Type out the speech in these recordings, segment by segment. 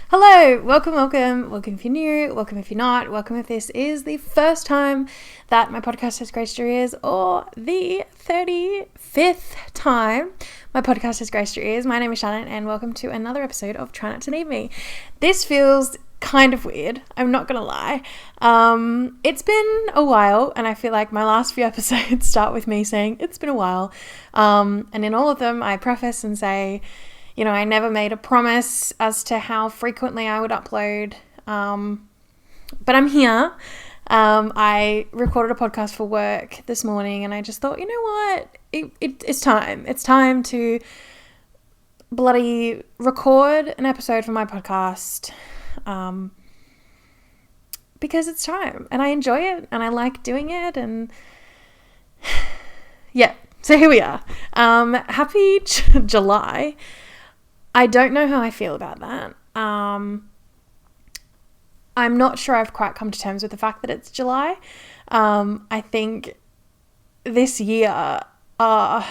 Hello, welcome if you're new, welcome if you're not, welcome if this is the first time that my podcast has graced your ears or the 35th time my podcast has graced your ears. My name is Shannon and welcome to another episode of Try Not to Need Me. This feels kind of weird, I'm not gonna lie. It's been a while and I feel like my last few episodes start with me saying it's been a while, and in all of them I preface and say, you know, I never made a promise as to how frequently I would upload, but I'm here. I recorded a podcast for work this morning and I just thought, you know what, it's time. It's time to bloody record an episode for my podcast, because it's time and I enjoy it and I like doing it and yeah, so here we are. Happy July. I don't know how I feel about that. I'm not sure I've quite come to terms with the fact that it's July. I think this year, had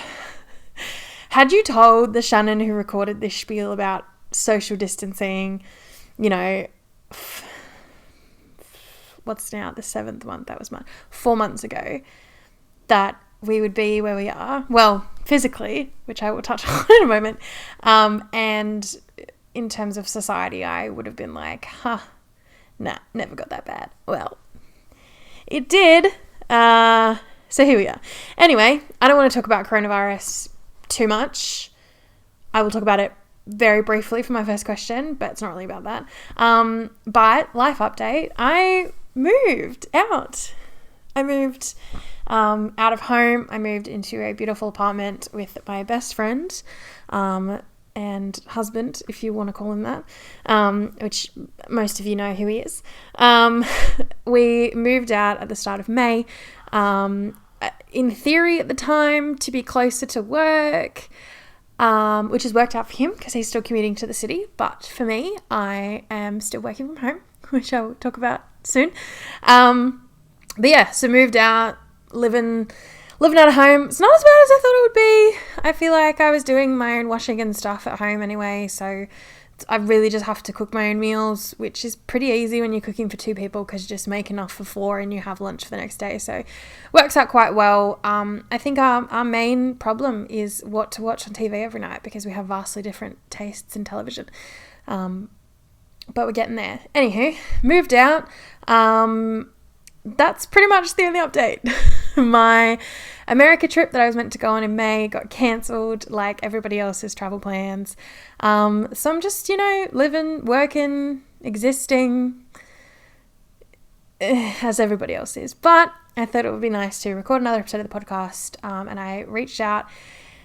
you told the Shannon who recorded this spiel about social distancing, you know, what's now the 7th month, that was 4 months ago, that we would be where we are, well, physically, which I will touch on in a moment, and in terms of society, I would have been like, nah, never got that bad. Well, it did, so here we are. Anyway, I don't want to talk about coronavirus too much. I will talk about it very briefly for my first question, but it's not really about that. But life update, I moved out. I moved out of home. I moved into a beautiful apartment with my best friend and husband, if you want to call him that, which most of you know who he is. We moved out at the start of May, in theory at the time to be closer to work, which has worked out for him because he's still commuting to the city. But for me, I am still working from home, which I'll talk about soon. But yeah, so moved out, living out of home. It's not as bad as I thought it would be. I feel like I was doing my own washing and stuff at home anyway, so I really just have to cook my own meals, which is pretty easy when you're cooking for 2 people because you just make enough for 4 and you have lunch for the next day, so works out quite well. I think our main problem is what to watch on TV every night because we have vastly different tastes in television, but we're getting there. Anywho, moved out. That's pretty much the only update. My America trip that I was meant to go on in May got cancelled like everybody else's travel plans. So I'm just, living, working, existing as everybody else is. But I thought it would be nice to record another episode of the podcast. And I reached out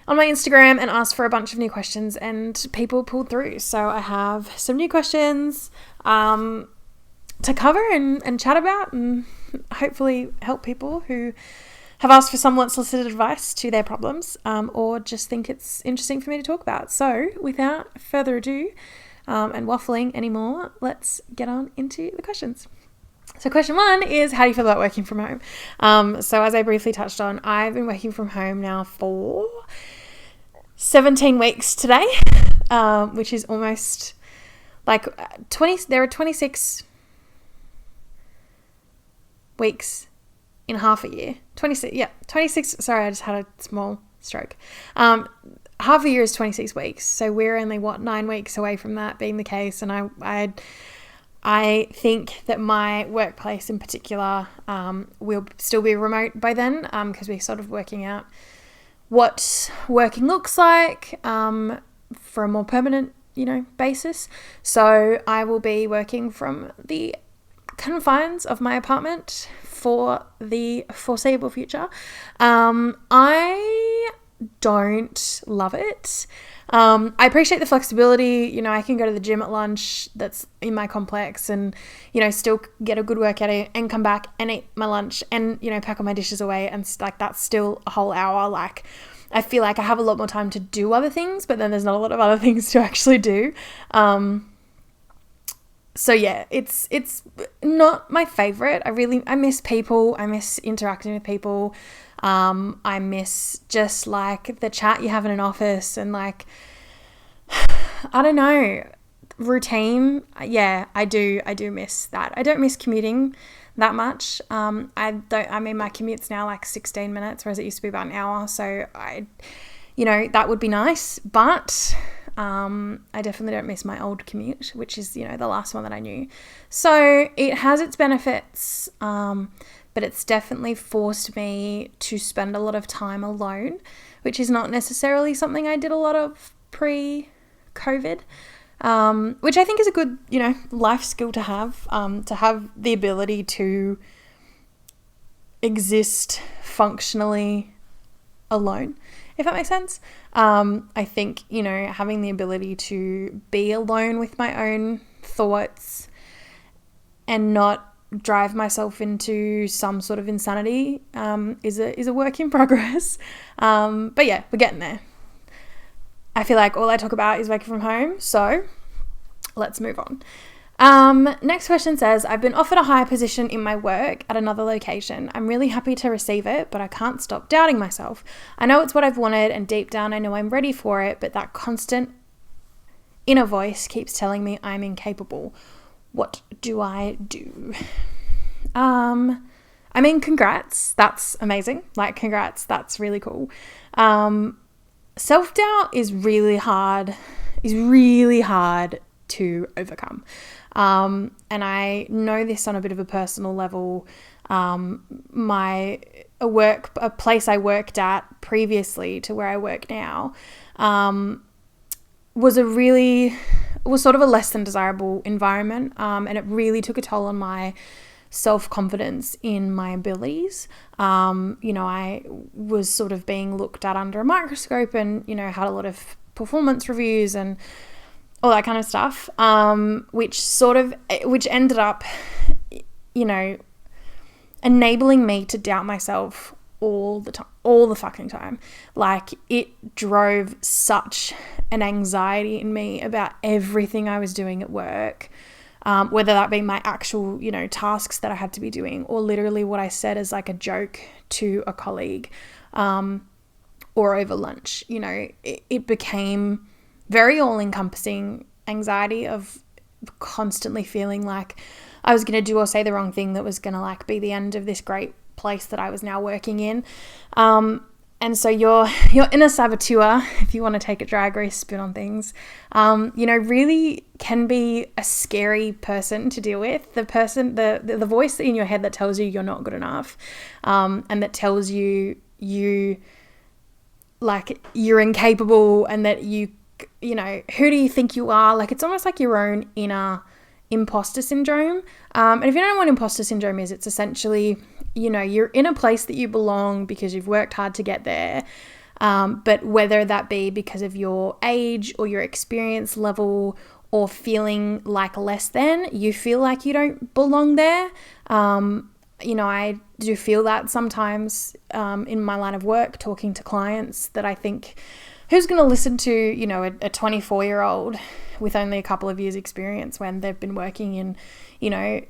on my Instagram and asked for a bunch of new questions and people pulled through. So I have some new questions to cover and chat about and hopefully help people who have asked for somewhat solicited advice to their problems, or just think it's interesting for me to talk about. So without further ado, and waffling anymore, let's get on into the questions. So question 1 is, how do you feel about working from home? So as I briefly touched on, I've been working from home now for 17 weeks today, which is almost like 20, there are 26 weeks in half a year. 26, sorry, I just had a small stroke. Half a year is 26 weeks, so we're only 9 weeks away from that being the case, and I think that my workplace in particular will still be remote by then, because we're sort of working out what working looks like for a more permanent basis. So I will be working from the confines of my apartment for the foreseeable future. I don't love it. I appreciate the flexibility. I can go to the gym at lunch that's in my complex and, still get a good workout and come back and eat my lunch and, pack all my dishes away. And like, that's still a whole hour. Like, I feel like I have a lot more time to do other things, but then there's not a lot of other things to actually do. So yeah, it's not my favorite. I miss people. I miss interacting with people. I miss just like the chat you have in an office and like, I don't know, routine, yeah, I do miss that. I don't miss commuting that much. My commute's now like 16 minutes, whereas it used to be about an hour. So that would be nice, but I definitely don't miss my old commute, which is, the last one that I knew. So it has its benefits, but it's definitely forced me to spend a lot of time alone, which is not necessarily something I did a lot of pre-COVID, which I think is a good, life skill to have the ability to exist functionally alone, if that makes sense. I think, having the ability to be alone with my own thoughts and not drive myself into some sort of insanity is a work in progress. But yeah, we're getting there. I feel like all I talk about is working from home, so let's move on. Next question says, I've been offered a higher position in my work at another location. I'm really happy to receive it, but I can't stop doubting myself. I know it's what I've wanted, and deep down I know I'm ready for it, but that constant inner voice keeps telling me I'm incapable. What do I do? Congrats. That's amazing. Congrats. That's really cool. Self-doubt is really hard to overcome. And I know this on a bit of a personal level. A place I worked at previously to where I work now, was sort of a less than desirable environment. And it really took a toll on my self-confidence in my abilities. I was sort of being looked at under a microscope and, had a lot of performance reviews and all that kind of stuff, which ended up, enabling me to doubt myself all the fucking time. It drove such an anxiety in me about everything I was doing at work, whether that be my actual, tasks that I had to be doing, or literally what I said as like a joke to a colleague, or over lunch. It became very all-encompassing anxiety of constantly feeling like I was going to do or say the wrong thing that was going to be the end of this great place that I was now working in. And so your inner saboteur, if you want to take a drag race spin on things, really can be a scary person to deal with. The voice in your head that tells you you're not good enough, and that tells you you're incapable, and that who do you think you are? It's almost like your own inner imposter syndrome. And if you don't know what imposter syndrome is, it's essentially, you're in a place that you belong because you've worked hard to get there. But whether that be because of your age or your experience level or feeling like less than, you feel like you don't belong there. I do feel that sometimes in my line of work, talking to clients, that I think, who's going to listen to, a 24-year-old with only a couple of years experience when they've been working in,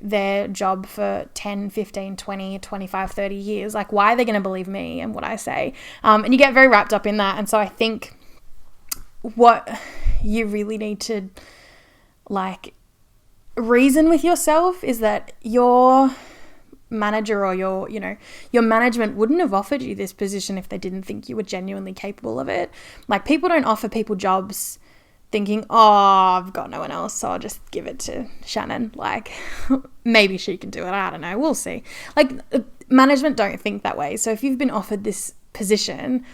their job for 10, 15, 20, 25, 30 years? Why are they going to believe me and what I say? And you get very wrapped up in that. And so I think what you really need to reason with yourself is that your manager or your management wouldn't have offered you this position if they didn't think you were genuinely capable of it. People don't offer people jobs thinking, I've got no one else, so I'll just give it to Shannon. Maybe she can do it. I don't know. We'll see. Management don't think that way. So if you've been offered this position,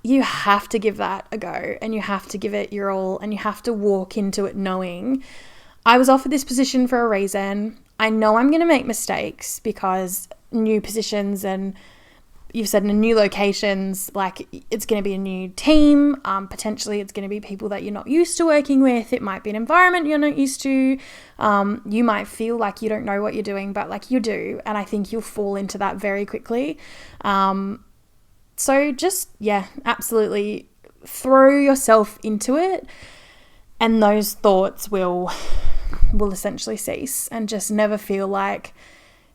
you have to give that a go, and you have to give it your all, and you have to walk into it knowing, I was offered this position for a reason. I know I'm going to make mistakes because new positions, and you've said in new locations, it's going to be a new team. Potentially it's going to be people that you're not used to working with. It might be an environment you're not used to. You might feel like you don't know what you're doing, but you do. And I think you'll fall into that very quickly. So just, absolutely throw yourself into it, and those thoughts will essentially cease, and just never feel like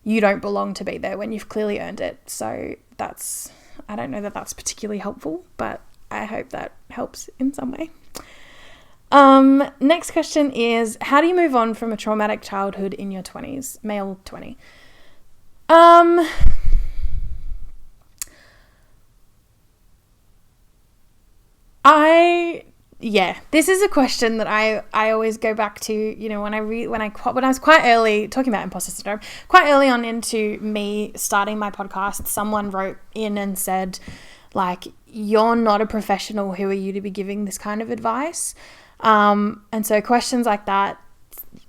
you don't belong to be there when you've clearly earned it. So I don't know that that's particularly helpful, but I hope that helps in some way. Next question is, how do you move on from a traumatic childhood in your 20s? Male 20. This is a question that I always go back to, you know, when I was quite early, talking about imposter syndrome, quite early on into me starting my podcast, someone wrote in and said, like, you're not a professional, who are you to be giving this kind of advice? And so questions like that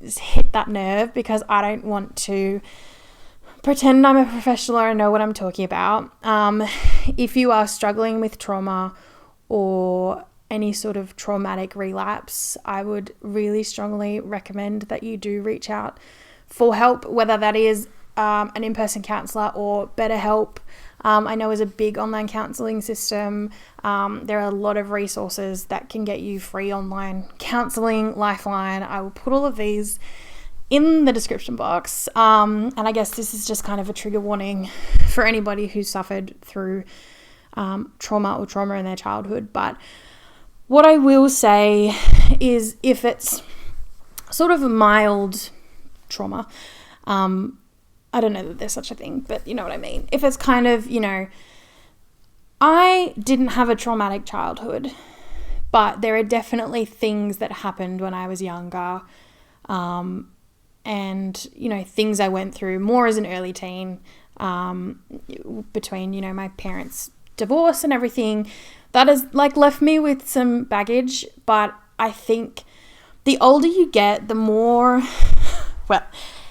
hit that nerve, because I don't want to pretend I'm a professional or I know what I'm talking about. If you are struggling with trauma or any sort of traumatic relapse, I would really strongly recommend that you do reach out for help, whether that is an in-person counsellor or BetterHelp. I know is a big online counselling system. There are a lot of resources that can get you free online counselling. Lifeline. I will put all of these in the description box. And I guess this is just kind of a trigger warning for anybody who's suffered through trauma in their childhood. But what I will say is, if it's sort of a mild trauma, I don't know that there's such a thing, but you know what I mean. If it's kind of, you know, I didn't have a traumatic childhood, but there are definitely things that happened when I was younger, and, you know, things I went through more as an early teen, between, you know, my parents' divorce and everything, that has like left me with some baggage. But I think the older you get, the more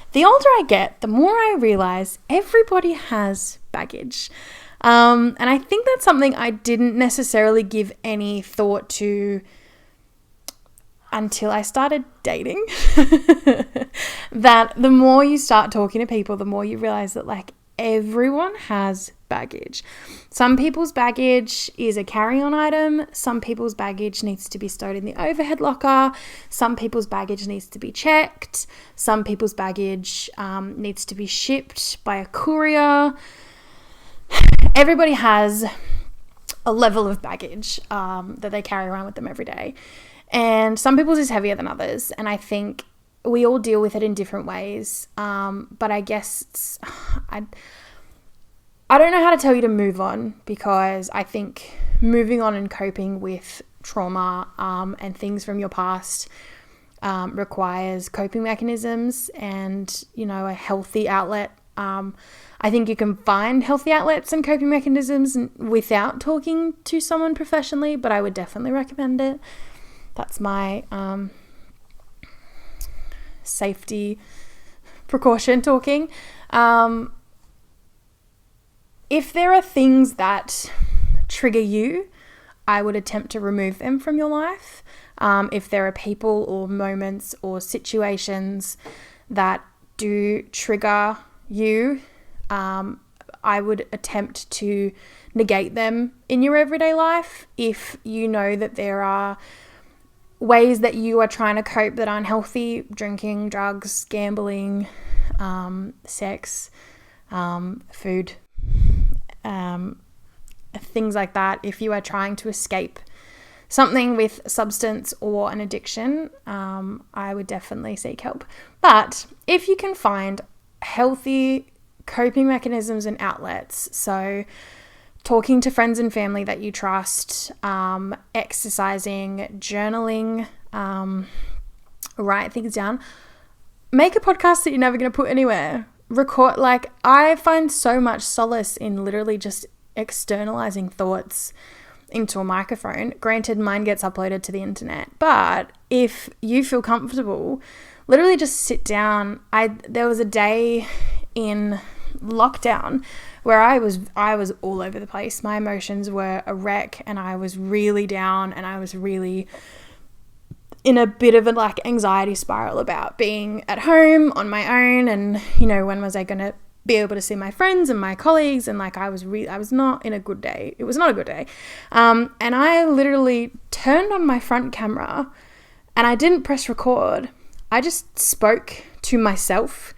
I realize everybody has baggage. And I think that's something I didn't necessarily give any thought to until I started dating. That the more you start talking to people, the more you realize that, like, everyone has baggage. Some people's baggage is a carry-on item. Some people's baggage needs to be stowed in the overhead locker. Some people's baggage needs to be checked. Some people's baggage needs to be shipped by a courier. Everybody has a level of baggage that they carry around with them every day. And some people's is heavier than others. And I think we all deal with it in different ways. But I guess I don't know how to tell you to move on, because I think moving on and coping with trauma and things from your past requires coping mechanisms and, you know, a healthy outlet. I think you can find healthy outlets and coping mechanisms without talking to someone professionally, but I would definitely recommend it. That's my safety precaution talking. If there are things that trigger you, I would attempt to remove them from your life. If there are people or moments or situations that do trigger you, I would attempt to negate them in your everyday life. If you know that there are ways that you are trying to cope that aren't healthy, drinking, drugs, gambling, sex, food, things like that. If you are trying to escape something with substance or an addiction, I would definitely seek help. But if you can find healthy coping mechanisms and outlets, so talking to friends and family that you trust, exercising, journaling, write things down, make a podcast that you're never going to put anywhere. Record, like, I find so much solace in literally just externalizing thoughts into a microphone. Granted, mine gets uploaded to the internet, but if you feel comfortable, literally just sit down. There was a day in lockdown where I was all over the place. My emotions were a wreck, and I was really down, and I was really in a bit of a like anxiety spiral about being at home on my own, and, you know, when was I going to be able to see my friends and my colleagues, and like I was not in a good day. It was not a good day. And I literally turned on my front camera and I didn't press record. I just spoke to myself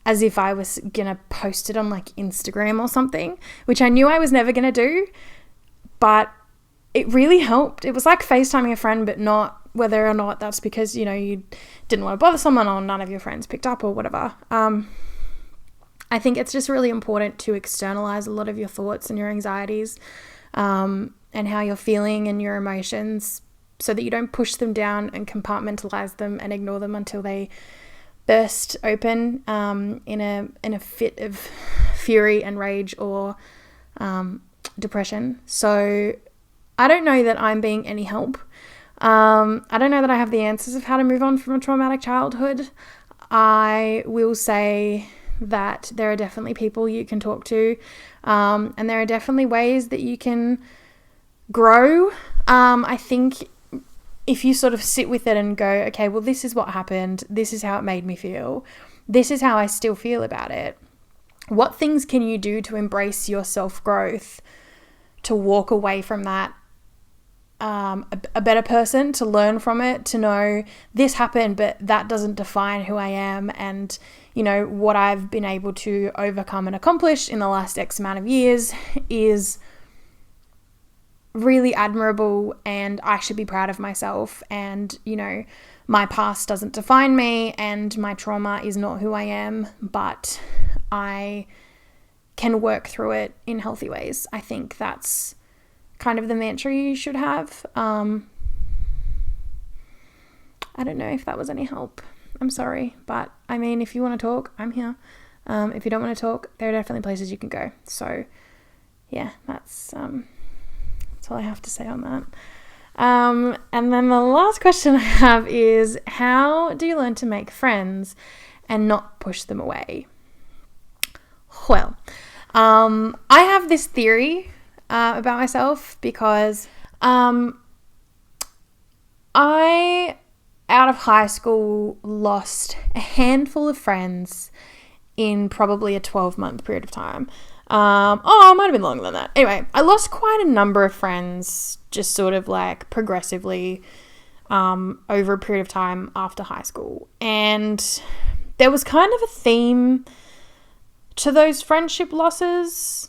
as if I was going to post it on like Instagram or something, which I knew I was never going to do, but it really helped. It was like FaceTiming a friend, but not whether or not that's because, you know, you didn't want to bother someone or none of your friends picked up or whatever. I think it's just really important to externalize a lot of your thoughts and your anxieties, and how you're feeling and your emotions, so that you don't push them down and compartmentalize them and ignore them until they burst open in a fit of fury and rage or depression. So I don't know that I'm being any help. I don't know that I have the answers of how to move on from a traumatic childhood. I will say that there are definitely people you can talk to, and there are definitely ways that you can grow. I think if you sort of sit with it and go, okay, well, this is what happened. This is how it made me feel. This is how I still feel about it. What things can you do to embrace your self-growth, to walk away from that a better person, to learn from it, to know this happened, but that doesn't define who I am, and, you know, what I've been able to overcome and accomplish in the last X amount of years is really admirable, and I should be proud of myself. And, you know, my past doesn't define me, and my trauma is not who I am, but I can work through it in healthy ways. I think that's kind of the mantra you should have. I don't know if that was any help. I'm sorry, but I mean, if you want to talk, I'm here. If you don't want to talk, there are definitely places you can go. So yeah, that's all I have to say on that. And then the last question I have is, how do you learn to make friends and not push them away? Well, I have this theory about myself, because I, out of high school, lost a handful of friends in probably a 12-month period of time. It might have been longer than that. Anyway, I lost quite a number of friends, just sort of like progressively over a period of time after high school. And there was kind of a theme to those friendship losses.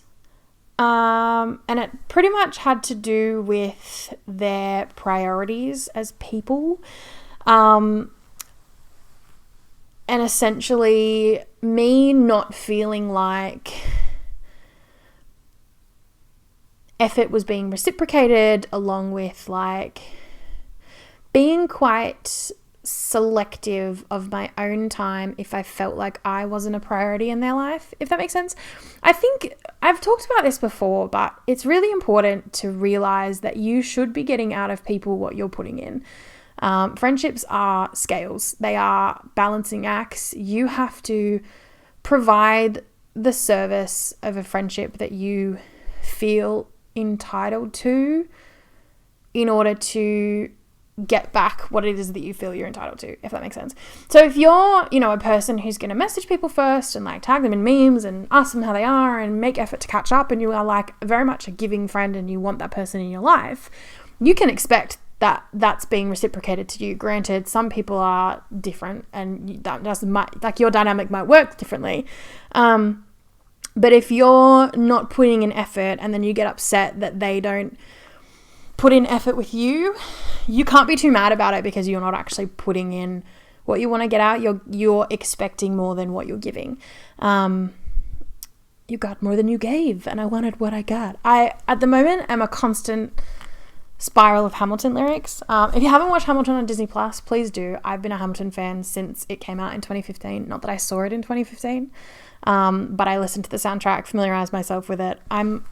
And it pretty much had to do with their priorities as people. And essentially me not feeling like effort was being reciprocated, along with like being quite selective of my own time if I felt like I wasn't a priority in their life, if that makes sense. I think I've talked about this before, but it's really important to realize that you should be getting out of people what you're putting in. Friendships are scales. They are balancing acts. You have to provide the service of a friendship that you feel entitled to in order to get back what it is that you feel you're entitled to, if that makes sense. So if you're, you know, a person who's going to message people first and like tag them in memes and ask them how they are and make effort to catch up, and you are like very much a giving friend and you want that person in your life, you can expect that that's being reciprocated to you. Granted, some people are different and that doesn't, like, your dynamic might work differently. But if you're not putting in effort and then you get upset that they don't put in effort with you, you can't be too mad about it, because you're not actually putting in what you want to get out. You're expecting more than what you're giving. You got more than you gave, and I wanted what I got. I, at the moment, am a constant spiral of Hamilton lyrics. If you haven't watched Hamilton on Disney Plus, please do. I've been a Hamilton fan since it came out in 2015. Not that I saw it in 2015, but I listened to the soundtrack, familiarized myself with it. I'm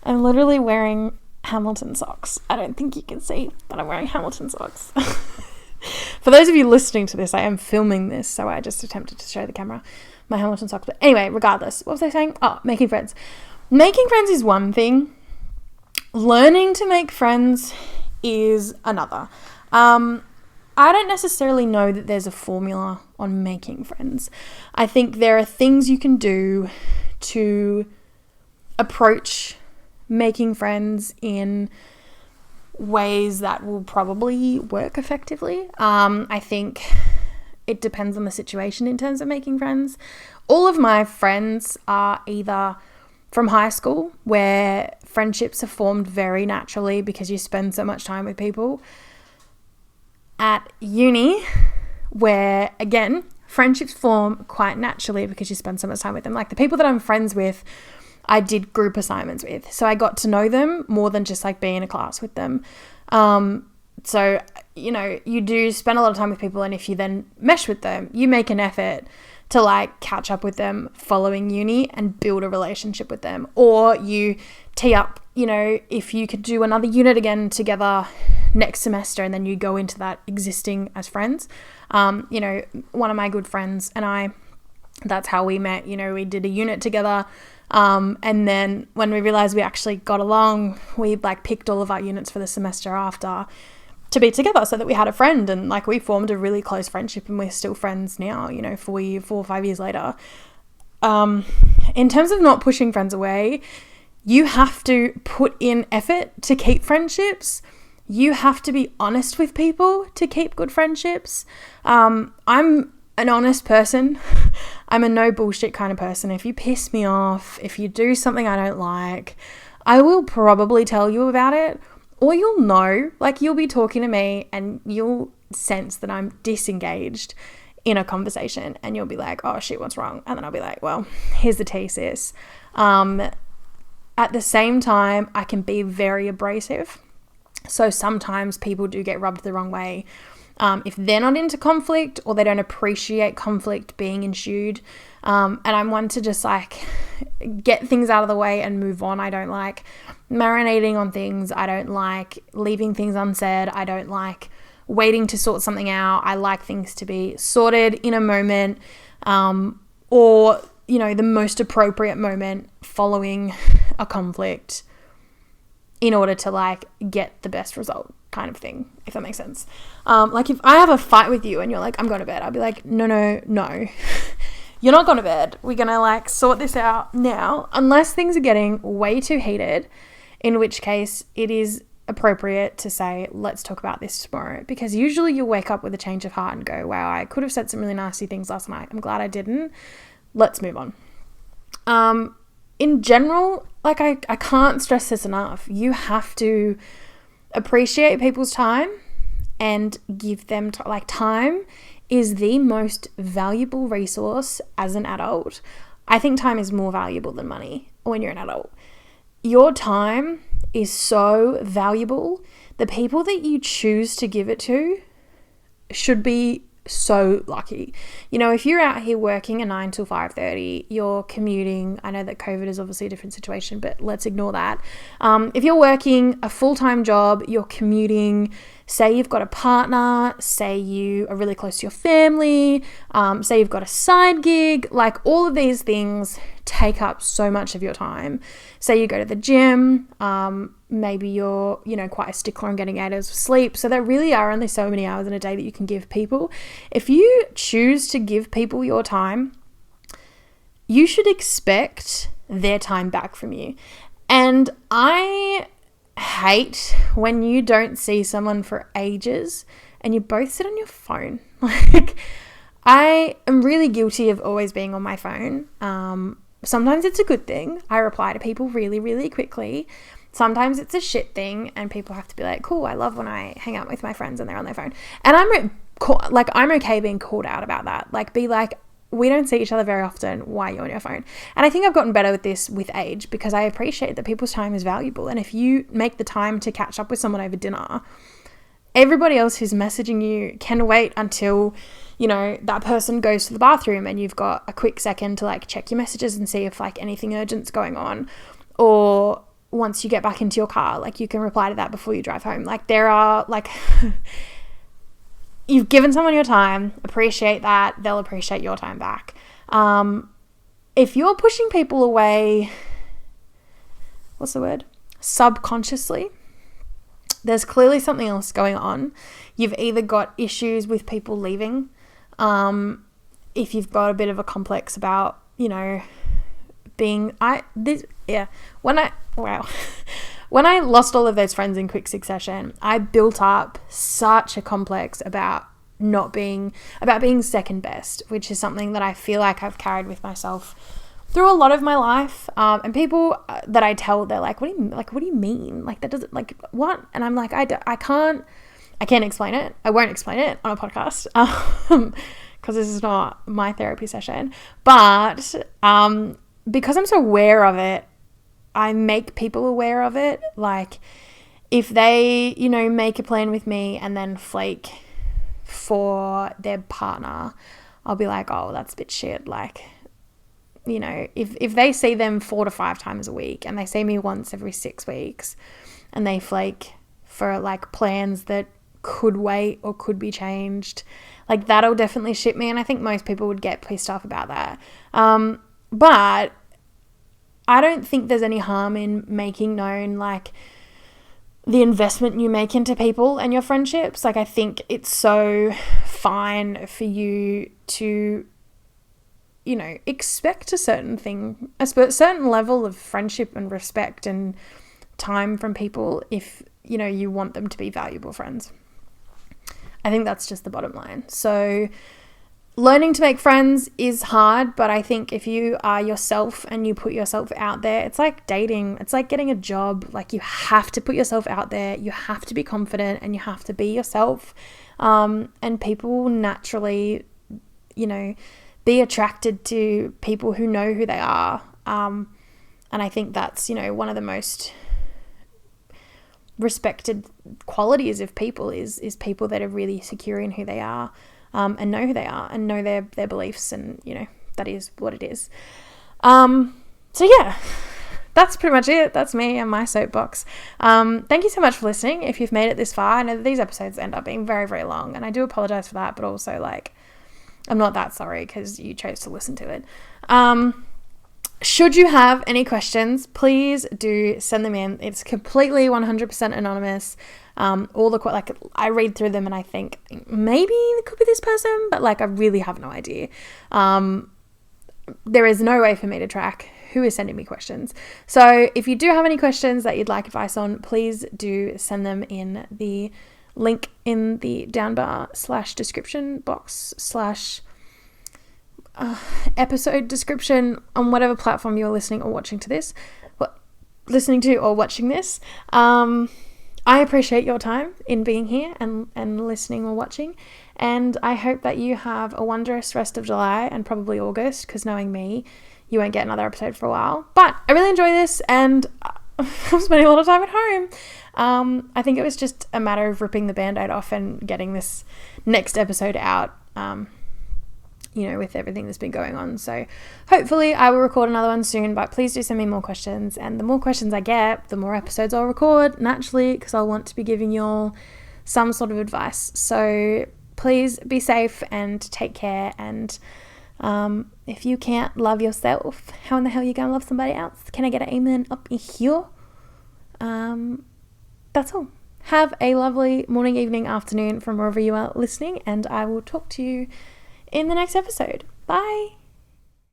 literally wearing Hamilton socks. I don't think you can see, but I'm wearing Hamilton socks. For those of you listening to this, I am filming this, so I just attempted to show the camera my Hamilton socks. But anyway, regardless, what was I saying? Oh, making friends. Making friends is one thing. Learning to make friends is another. I don't necessarily know that there's a formula on making friends. I think there are things you can do to approach making friends in ways that will probably work effectively. I think it depends on the situation in terms of making friends. All of my friends are either from high school, where friendships are formed very naturally because you spend so much time with people, at uni, where, again, friendships form quite naturally because you spend so much time with them. Like the people that I'm friends with, I did group assignments with. So I got to know them more than just like being in a class with them. So, you know, you do spend a lot of time with people, and if you then mesh with them, you make an effort to like catch up with them following uni and build a relationship with them. Or you tee up, you know, if you could do another unit again together next semester, and then you go into that existing as friends. You know, one of my good friends and I, that's how we met. You know, we did a unit together. And then when we realized we actually got along, we like picked all of our units for the semester after to be together so that we had a friend, and like we formed a really close friendship, and we're still friends now, you know, 4 or 5 years later. In terms of not pushing friends away, you have to put in effort to keep friendships. You have to be honest with people to keep good friendships. I'm an honest person. I'm a no bullshit kind of person. If you piss me off, if you do something I don't like, I will probably tell you about it, or you'll know, like you'll be talking to me and you'll sense that I'm disengaged in a conversation, and you'll be like, oh shit, what's wrong? And then I'll be like, well, here's the tea, sis. At the same time, I can be very abrasive. So sometimes people do get rubbed the wrong way. If they're not into conflict, or they don't appreciate conflict being ensued. And I'm one to just like get things out of the way and move on. I don't like marinating on things. I don't like leaving things unsaid. I don't like waiting to sort something out. I like things to be sorted in a moment, or, you know, the most appropriate moment following a conflict in order to like get the best result, kind of thing, if that makes sense. Like if I have a fight with you and you're like, I'm going to bed, I'll be like, no, you're not going to bed. We're going to like sort this out now, unless things are getting way too heated, in which case it is appropriate to say, let's talk about this tomorrow, because usually you'll wake up with a change of heart and go, wow, I could have said some really nasty things last night. I'm glad I didn't. Let's move on. In general, like I can't stress this enough. You have to appreciate people's time and give them time is the most valuable resource as an adult. I think time is more valuable than money when you're an adult. Your time is so valuable. The people that you choose to give it to should be so lucky. You know, if you're out here working a 9 till 5:30, you're commuting. I know that COVID is obviously a different situation, but let's ignore that. If you're working a full-time job, you're commuting, say you've got a partner, say you are really close to your family, say you've got a side gig, like all of these things take up so much of your time. Say you go to the gym, maybe you're, you know, quite a stickler on getting 8 hours of sleep. So there really are only so many hours in a day that you can give people. If you choose to give people your time, you should expect their time back from you. And I hate when you don't see someone for ages and you both sit on your phone. Like, I am really guilty of always being on my phone. Sometimes it's a good thing. I reply to people really, really quickly. Sometimes it's a shit thing and people have to be like, cool, I love when I hang out with my friends and they're on their phone. And I'm okay being called out about that. Like, be like, we don't see each other very often. Why are you on your phone? And I think I've gotten better with this with age, because I appreciate that people's time is valuable. And if you make the time to catch up with someone over dinner, everybody else who's messaging you can wait until, you know, that person goes to the bathroom and you've got a quick second to like check your messages and see if like anything urgent's going on. Or once you get back into your car, like you can reply to that before you drive home. Like, there are like you've given someone your time, appreciate that, they'll appreciate your time back. If you're pushing people away, subconsciously, there's clearly something else going on. You've either got issues with people leaving, if you've got a bit of a complex about, you know, when I lost all of those friends in quick succession, I built up such a complex about being second best, which is something that I feel like I've carried with myself through a lot of my life. And people that I tell, they're like, what do you mean? Like, that doesn't, like, what? And I'm like, I I can't explain it. I won't explain it on a podcast because this is not my therapy session. But because I'm so aware of it, I make people aware of it. Like if they, make a plan with me and then flake for their partner, I'll be like, oh, that's a bit shit. Like, if they see them 4 to 5 times a week and they see me once every 6 weeks and they flake for like plans that could wait or could be changed, like that'll definitely shit me. And I think most people would get pissed off about that. But I don't think there's any harm in making known like the investment you make into people and your friendships. Like I think it's so fine for you to, expect a certain level of friendship and respect and time from people if, you want them to be valuable friends. I think that's just the bottom line. So learning to make friends is hard, but I think if you are yourself and you put yourself out there, it's like dating. It's like getting a job. Like you have to put yourself out there. You have to be confident and you have to be yourself. And people will naturally, be attracted to people who know who they are. And I think that's, one of the most respected qualities of people is people that are really secure in who they are, and know who they are and know their beliefs, and that is what it is. So yeah, that's pretty much it. That's me and my soapbox. Thank you so much for listening. If you've made it this far, I know that these episodes end up being very, very long, and I do apologize for that, but also like I'm not that sorry because you chose to listen to it. Should you have any questions, please do send them in. It's completely 100% anonymous. I read through them and I think maybe it could be this person, but like I really have no idea. There is no way for me to track who is sending me questions. So if you do have any questions that you'd like advice on, please do send them in the link in the down bar / description box / episode description on whatever platform you're listening or watching to this, listening to or watching this. I appreciate your time in being here and listening or watching, and I hope that you have a wondrous rest of July and probably August, because knowing me, you won't get another episode for a while. But I really enjoy this, and I'm spending a lot of time at home. I think it was just a matter of ripping the Band-Aid off and getting this next episode out, with everything that's been going on. So hopefully I will record another one soon, but please do send me more questions. And the more questions I get, the more episodes I'll record naturally, because I'll want to be giving you all some sort of advice. So please be safe and take care. And if you can't love yourself, how in the hell are you going to love somebody else? Can I get an amen up in here? That's all. Have a lovely morning, evening, afternoon from wherever you are listening, and I will talk to you in the next episode. Bye.